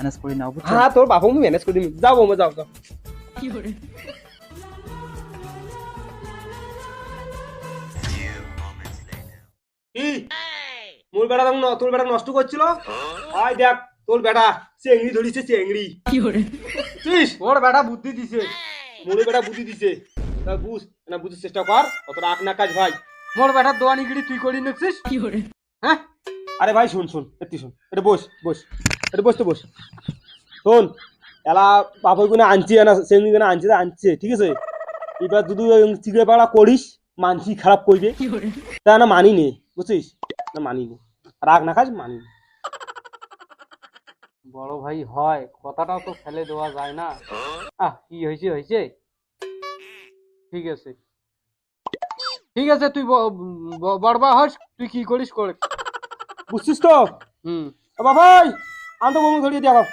Manage করে নাও বুঝছো? হ্যাঁ তোর বাপু ম্যানেজ করে দিবি, যাও বৌমা যাও যাও। কি মোর বেটা দেখ তোর বেটা নষ্ট করছিল, আয় দেখ তোর বেটা চেংড়ি ধরিছে, চেংড়ি বুঝছিস? ওর বেটা বুদ্ধি দিছে। মোর বেটা বুদ্ধি দিছে, তা বুঝ না, বুঝার চেষ্টা কর, অত রাখ না কাজ ভাই। মোর বেটা দোয়ানিগিরি তুই করি নিছিস। হ্যাঁ আরে ভাই শোন শোন, একটু শোন, এটা বস বস, এটা বস তো বস, শোন এলা বাপের গুনে আনছি না, চেংড়ি গুনে আনছি আনছে, ঠিক আছে? এবার যদি চিগড়ে পাড়া করিস মানসি খারাপ করবে, তা না মানি নে, বুঝছিস? না মানি নে, রাগ না খাস, মানি নে। বড় ভাই হয়, কথাটাও তো ফেলে দেওয়া যায় না। কি হয়েছে হয়েছে, ঠিক আছে ঠিক আছে, তুই বড়বা হস, তুই কি করিস করে। বুঝছিস তো? হুম। বাবাই আনতো বমি ধরিয়ে দিয়ে আবার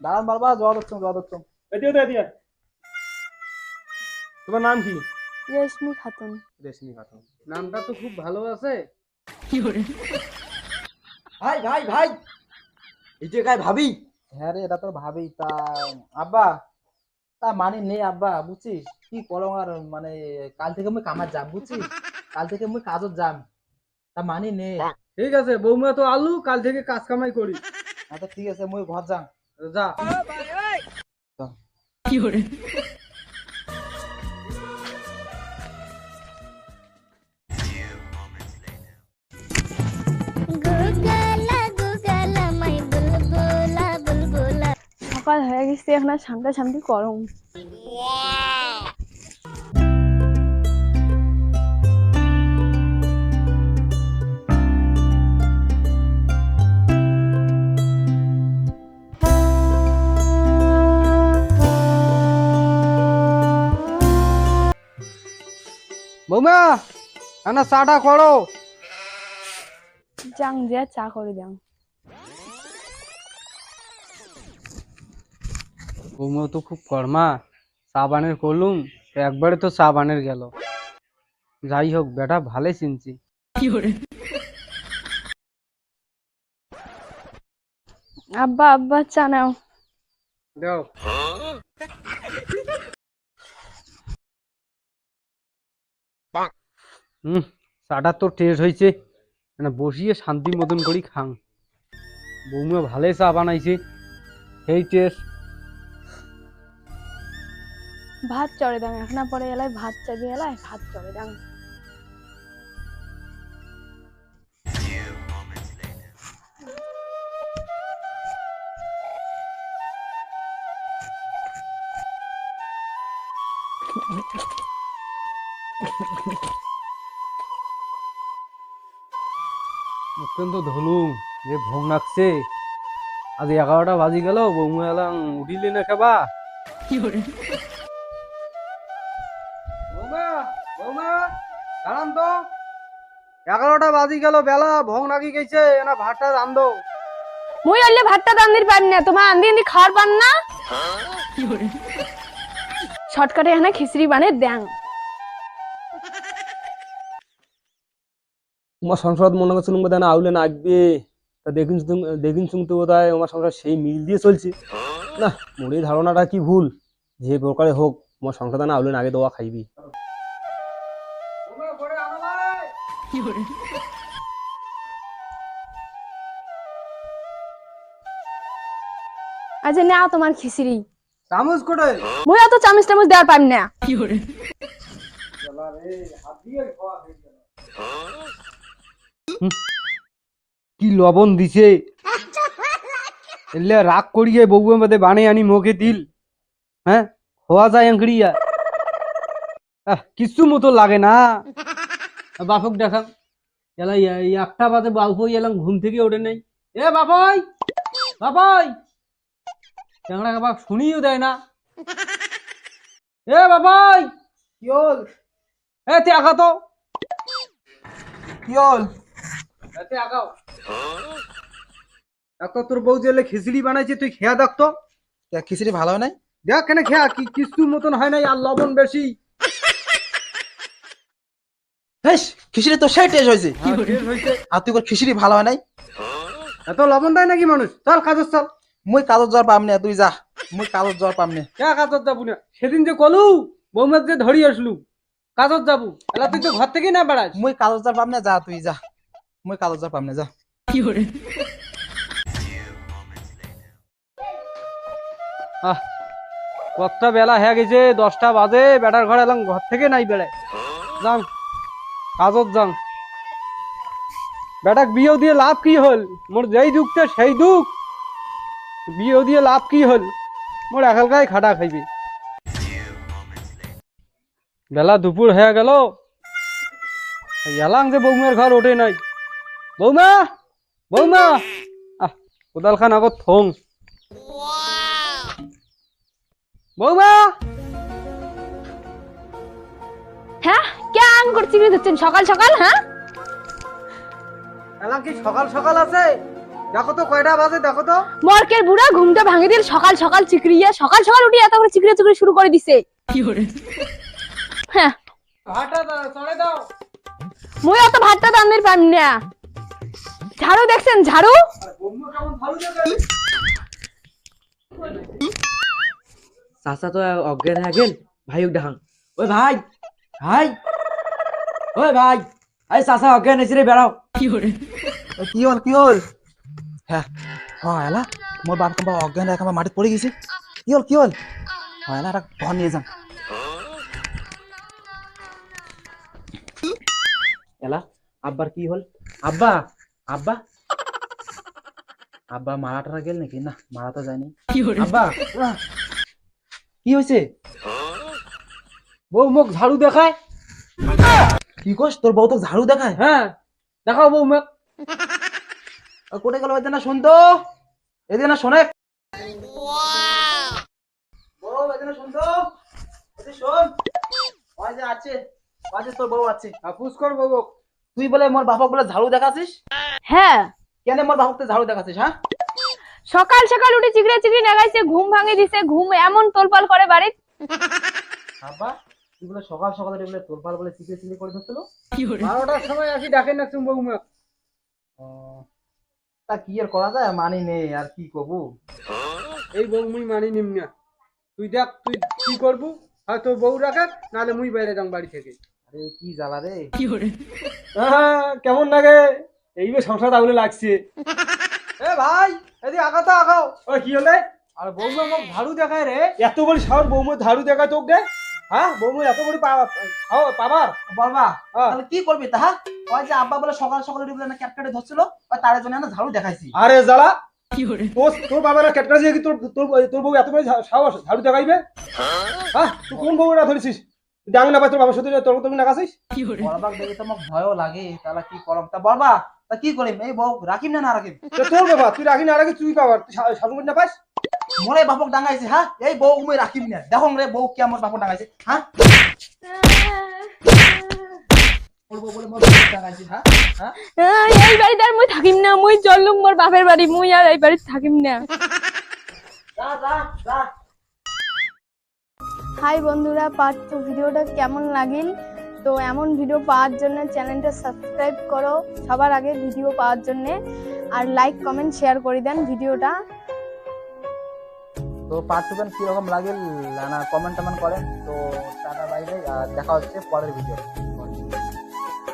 দাঁড়ান বারবার জল হচ্ছে। এদিকে দিয়ে। তোমার নাম কি? রেশমি খাতুন। রেশমি খাতুন, নামটা তো খুব ভালো আছে। ভাই ভাই ভাই, এই জায়গায় ভাবি। হ্যাঁ রে, এটা তোর ভাবি। তা আব্বা, তা মানে নেই আব্বা, বুঝছিস? কি করো আর মানে কাল থেকে মুই কামার যাম, বুঝছিস? কাল থেকে মুই কাজত যাম, তা মানে নেই। ঠিক আছে, বৌমা তো আলু, কাল থেকে কাজ কামাই করি। আচ্ছা ঠিক আছে, মুই ঘর যাম। যা। সকাল হয়ে গেছে, এখন আর সামনে গরম। বৌমা না চাটা করো। যাং যে চা করে যাং। বৌমা তো খুব কর্মা, চা বানের করলুম, একবারে তো চা বানের গেল। যাই হোক, বেটা ভালোই চিনছি। আব্বা আব্বা চা নাও। দাও। চাটা তো টেস্ট হয়েছে, মানে বসিয়ে শান্তি মতন করি খাং। বৌমা ভালোই চা বানাইছে, সেই টেস্ট। ভাত চড়ে দাং, এখন পরে এলাই ভাত চাবি, এলাই ভাত চড়ে দাং। অত্যন্ত ধলুম যে ভোগ লাগছে। আজ 11টা বাজি গেল, বৌমা এলাম উঠিলি না খাবা। বৌমা বৌমা দাঁড়ান তো, 11টা বাজি গেল, বেলা ভোগ লাগি গেছে, না ভাতটা রান্ধো। মুই আনলে ভাতটা রান্দির পারি না, তোমার আন্দি খাওয়ার পান না। শর্টকাটে এখানে খিচড়ি বানে দেন। তোমার সংসার মনে করছিলাম বোধ না আউলে নাকবে, তা দেখিন শুনতে বোধ হয় আমার সংসার সেই মিল দিয়ে চলছে না। মোর এই ধারণাটা কি ভুল, যে প্রকারে হোক তোমার সংসার না আউলে আগে দেওয়া খাইবি। আচ্ছা নাও তোমার খিচড়ি। চামচ কোটে। মুই অত চামচ টামচ দেওয়ার পারি না। কি লবণ দিছে, এলে রাগ করিয়ে বউয়ের মধ্যে বানিয়ে আনি মুখে দিল। হ্যাঁ, হওয়া যায় আঙ্কড়িয়া, কিছু মতো লাগে না। বাপক দেখাম, এলা একটা বাজে বাবু এলাম ঘুম থেকে ওঠে নাই। এ বাবাই বাবাই, চ্যাংড়া বাপ শুনিও দেয় না। এ বাবাই, কি হল? এ তে আগা তো, কি হল? এতে আগাও। দেখো তোর বউ যে খিচড়ি বানাইছে, তুই খেয়া দেখতো। খিচড়ি ভালো হয় নাই? দেখ কেন খেয়া, কি কিছুর মতন হয় নাই, আর লবণ বেশি। হেস খিচুড়ি তো সেই টেস্ট হয়েছে টেস্ট হইছে। আর তুই কর খিচুড়ি ভালো হয় নাই এত লবণ দেয় নাকি মানুষ? চল কাজত চল। মুই কাজত জ্বর পাম না তুই যা মুই কাজত জ্বর পাম না কে কাজত যাবো না? সেদিন যে কলু বৌমার যে ধরি আসলু কাজত যাবো, এলা তুই তো ঘর থেকেই না বেড়াস। মুই কাজত জ্বর পাম না যা তুই যা মুই কাজত জ্বর পাম না যা আহ কতটা বেলা হয়ে গেছে, 10টা বাজে, বেটার ঘরে এলাম ঘর থেকে নাই বেড়ায়। যাং কাজত যাং। বেটাক বিয়ে দিয়ে লাভ কি হল? মোর যেই দুঃখতে সেই দুঃখ। বিয়ে দিয়ে লাভ কি হল? মোর একালকায় খাটা খাইবে। বেলা দুপুর হয়ে গেল, এলাম যে বৌমার ঘর ওঠে নাই। বৌমা, বৌমা, আহ কোদাল খান আগত থং। বৌমা, হ্যাঁ কে আং করছি ধরছেন সকাল সকাল? হ্যাঁ এলাম কি সকাল সকাল আছে? দেখো তো কয়টা বাজে, দেখো তো। মরকের বুড়া ঘুমটা ভাঙে দিল সকাল সকাল চিকরিয়া, সকাল সকাল উঠে এত করে চিকরিয়া চিকরি শুরু করে দিছে। হ্যাঁ ভাতটা চড়ে দাও। মুই অত ভাতটা দানের পাম না। ঝাড়ু দেখছেন ঝাড়ু? বৌমা কেমন ভালো যাবে? চাচা তো অজ্ঞান হয়ে গেল, ভাইক ডাহাং। ওই ভাই, ভাই, ওই ভাই, আরে চাচা অজ্ঞান হয়েছে রে, বেড়াও। কি হল কি হল? হ্যাঁ হ্যাঁ এলা মোর বাপ কম্বা অজ্ঞান রেখা মাটিত পড়ে গেছে। কি হল হ্যাঁ এলা একটা ঘর নিয়ে যান। এলা আব্বার কি হল? আব্বা আব্বা আব্বা মারা টারা গেল নাকি? না মারা তো যায়নি। আব্বা কি হয়েছে? বউ মুখ ঝাড়ু দেখায়। কি কস তোর বউ তো ঝাড়ু দেখায়? হ্যাঁ দেখাও বউ মুখ। কোটে গেল এদিকে না শুন তো, এদিকে না শোনে। বউ এদিকে শুন তো, এদিকে শোন। ওই যে আছে, ওই যে তোর বউ আছে। আপুস কর বউ। তুই বলে মোর বাপক বলে ঝাড়ু দেখাছিস? হ্যাঁ কেন মোর বাপকতে ঝাড়ু দেখাছিস? হ্যাঁ সকাল সকাল উঠে চিকরিয়া চিকরি নাগাইছে, ঘুম ভাঙে দিছে, ঘুম এমন তোলপাল করে বাড়িতে। আব্বা তুই বলে সকাল সকাল বলে তোরপাল বলে চিপে চিপে করে ধরছিল। 12টার সময় আসি ডাকে না তুমি বউ মুখ। তা কি আর করা যায়, মানি নেই আর কি করবো। এই বউ মুই মানি নিম না। তুই দেখ তুই কি করবো, হয়তো বউ রাখা, নাহলে মুই বাইরে যাং বাড়ি থেকে। আরে কি জ্বালা রে। কেমন লাগে? এইবার সংসার আগুলে লাগছে। এ ভাই, এদিকে আগাতো আগাও। ওই কি হলে? আর বৌমা মুখ ঝাড়ু দেখায় রে। এত বড় সাহস বৌমা ঝাড়ু দেখা তোকে? হ্যাঁ বৌমা এত বড় পাবার? বলবা হ্যাঁ। তাহলে কি করবি তা? ওই যে আব্বা বলে সকাল সকাল উঠে বলে না ক্যাটকাটে ধরছিল, ওই তার জন্য না ঝাড়ু দেখাইছি। আরে জ্বালা, তোর বাবার ক্যাটকা দিয়ে কি তোর তোর তোর বউ এত বড় সাহস ঝাড়ু দেখাইবে? হ্যাঁ তুই কোন বউটা ধরেছিস? ডাং না পাই তোর বাবার সাথে তোর তুমি নাকাছিস? বলবা দেখে তো আমার ভয়ও লাগে, তাহলে কি করব? তা বলবা তা কি করিম? এই বউ রাখিম না না রাখিম? তোর বাবা তুই রাখি না রাখি তুই পাবার, তুই শাসন না পাস? মোরে বাপক ডাঙাইছে। হ্যাঁ এই বউ উমে রাখিম না। দেখো রে বউ কি আমার বাপক ডাঙাইছে। হ্যাঁ মোর বউ বলে মোর বাপক ডাঙাইছে। হ্যাঁ হ্যাঁ এই বাড়িতে আর মুই থাকিম না, মুই চললুম মোর বাপের বাড়ি, মুই আর এই বাড়িতে থাকিম না। যা যা যা। হাই বন্ধুরা, পার্ট 2 ভিডিওটা কেমন লাগিল? তো এমন ভিডিও পাওয়ার জন্য চ্যানেলটা সাবস্ক্রাইব করো সবার আগে ভিডিও পাওয়ার জন্য, আর লাইক কমেন্ট শেয়ার করে দেন ভিডিওটা। তো পার্ট 2 কিরকম লাগে না কমেন্ট টমেন্ট করেন। তো টাটা বাই বাই, আর দেখা হচ্ছে পরের ভিডিও।